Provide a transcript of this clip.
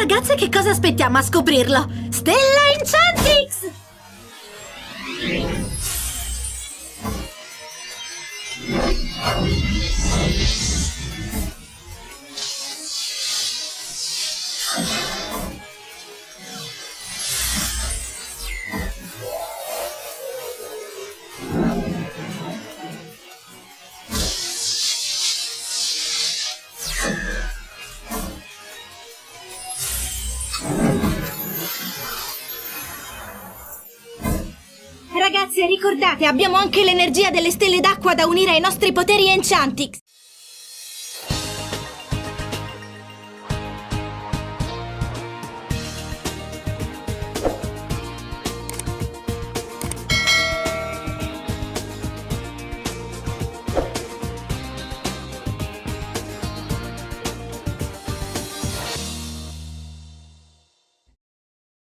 ragazze, che cosa aspettiamo a scoprirlo? Stella Enchantix! Ragazzi, ricordate, abbiamo anche l'energia delle stelle d'acqua da unire ai nostri poteri Enchantix.